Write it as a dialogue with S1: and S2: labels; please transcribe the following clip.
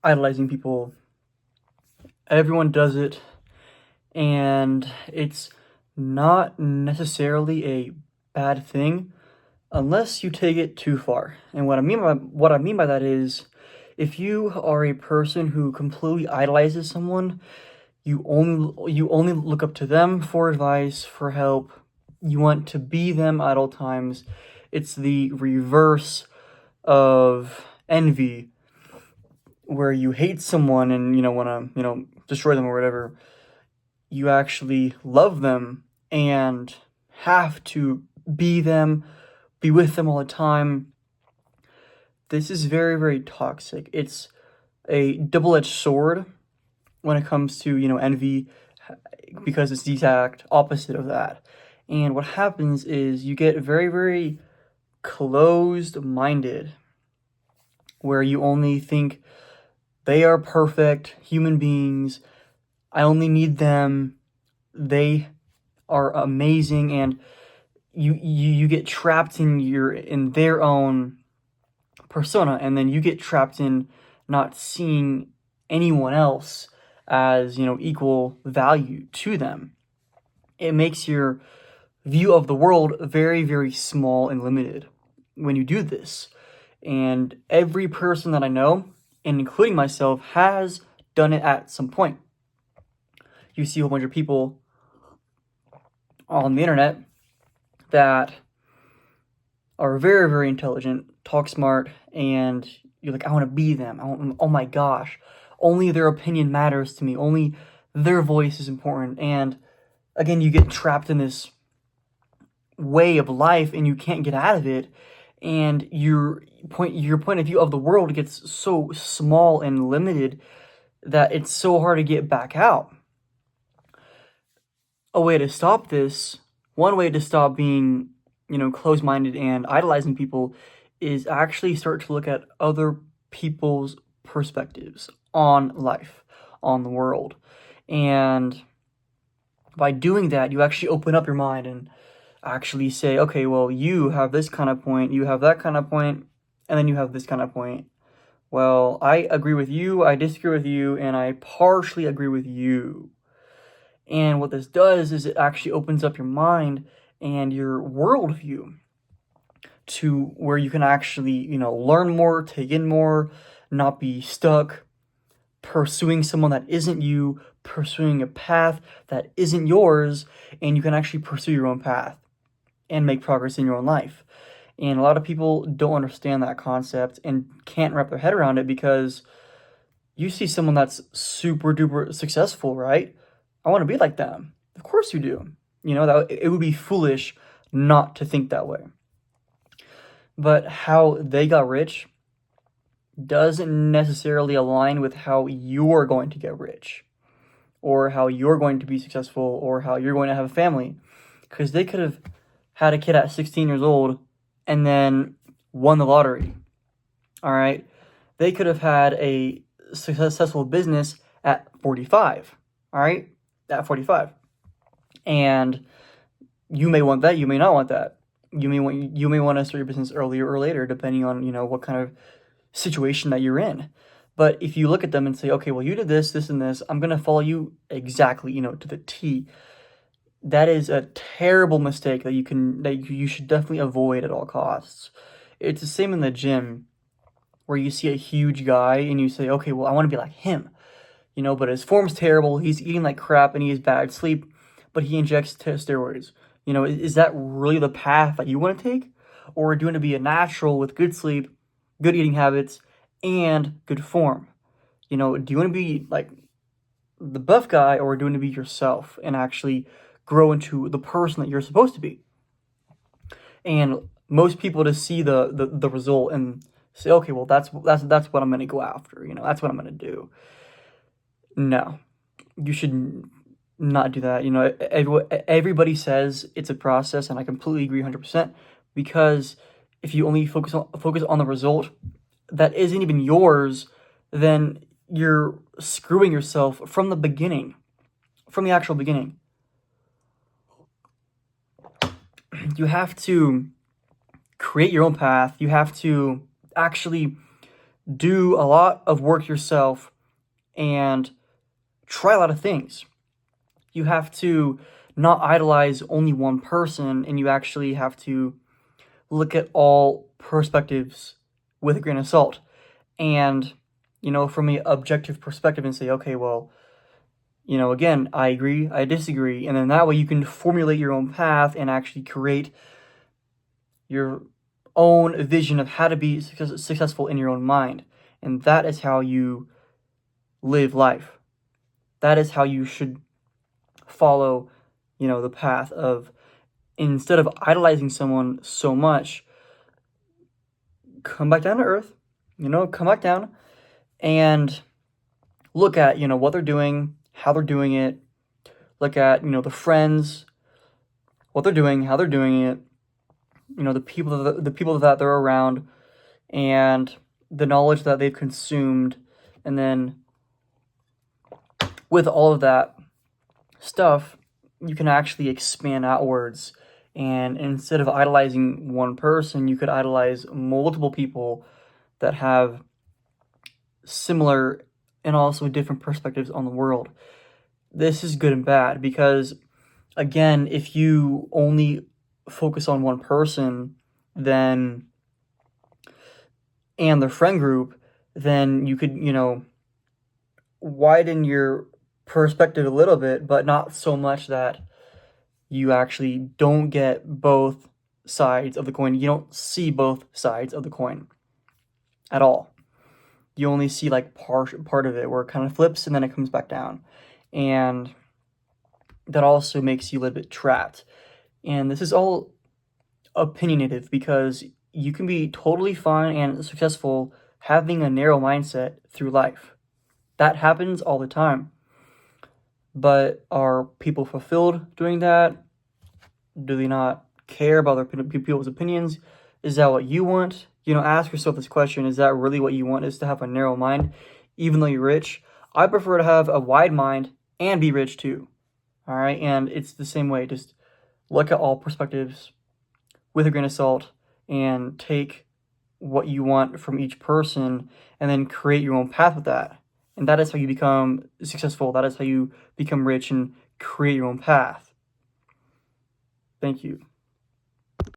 S1: idolizing people. Everyone does it, and it's not necessarily a bad thing unless you take it too far. And what I mean by that is, if you are a person who completely idolizes someone, you only look up to them for advice, for help. You want to be them at all times. It's the reverse of envy, where you hate someone and want to destroy them or whatever. You actually love them and have to be them, be with them all the time. This is very, very toxic. It's a double-edged sword when it comes to envy, because it's the exact opposite of that. And what happens is you get very, very closed-minded, where you only think they are perfect human beings. I only need them. They are amazing, and you get trapped in their own persona, and then you get trapped in not seeing anyone else as equal value to them. It makes your view of the world very, very small and limited when you do this. And every person that I know, and including myself, has done it at some point. You see a whole bunch of people on the internet that are very, very intelligent, talk smart, and you're like, I want to be them. Oh my gosh, only their opinion matters to me. Only their voice is important. And again, you get trapped in this way of life and you can't get out of it. And your point of view of the world gets so small and limited that it's so hard to get back out. A way to stop this, one way to stop being, closed-minded and idolizing people, is actually start to look at other people's perspectives on life, on the world. And by doing that, you actually open up your mind and actually say, okay, well, you have this kind of point, you have that kind of point, and then you have this kind of point. Well, I agree with you, I disagree with you, and I partially agree with you. And what this does is it actually opens up your mind and your worldview to where you can actually, learn more, take in more, not be stuck pursuing someone that isn't you, pursuing a path that isn't yours, and you can actually pursue your own path and make progress in your own life. And a lot of people don't understand that concept and can't wrap their head around it, because you see someone that's super duper successful, right? I want to be like them. Of course you do. That it would be foolish not to think that way. But how they got rich doesn't necessarily align with how you're going to get rich, or how you're going to be successful, or how you're going to have a family. Because they could have had a kid at 16 years old and then won the lottery. All right? They could have had a successful business at 45. All right? At 45. And you may want that, you may not want that. You may want to start your business earlier or later, depending on, what kind of situation that you're in. But if you look at them and say, okay, well, you did this, this, and this, I'm going to follow you exactly, to the T. That is a terrible mistake that you should definitely avoid at all costs. It's the same in the gym, where you see a huge guy and you say, okay, well, I want to be like him. But his form's terrible, he's eating like crap, and he has bad sleep, but he injects steroids. Is that really the path that you want to take? Or do you want to be a natural with good sleep, good eating habits, and good form? Do you want to be like the buff guy, or do you want to be yourself and actually grow into the person that you're supposed to be? And most people just see the result and say, okay, well, that's what I'm going to go after. That's what I'm going to do. No, you should not do that. Everybody says it's a process, and I completely agree 100%, because if you only focus on the result that isn't even yours, then you're screwing yourself from the beginning, from the actual beginning. You have to create your own path. You have to actually do a lot of work yourself and try a lot of things. You have to not idolize only one person, and you actually have to look at all perspectives with a grain of salt. And, from an objective perspective and say, okay, well, again, I agree, I disagree. And then that way you can formulate your own path and actually create your own vision of how to be successful in your own mind. And that is how you live life. That is how you should follow, the path of, instead of idolizing someone so much, come back down to earth, come back down and look at, what they're doing, how they're doing it. Look at, the friends, what they're doing, how they're doing it, the people that they're around, and the knowledge that they've consumed. And then with all of that stuff, you can actually expand outwards. And instead of idolizing one person, you could idolize multiple people that have similar and also different perspectives on the world. This is good and bad because, again, if you only focus on one person, then, and their friend group, then you could, widen your perspective a little bit, but not so much that you actually don't get both sides of the coin. You don't see both sides of the coin at all. You only see like part of it where it kind of flips and then it comes back down. And that also makes you a little bit trapped. And this is all opinionative because you can be totally fine and successful having a narrow mindset through life. That happens all the time. But are people fulfilled doing that? Do they not care about other people's opinions? Is that what you want? Ask yourself this question. Is that really what you want, is to have a narrow mind, even though you're rich? I prefer to have a wide mind and be rich too. All right. And it's the same way. Just look at all perspectives with a grain of salt and take what you want from each person and then create your own path with that. And that is how you become successful. That is how you become rich and create your own path. Thank you.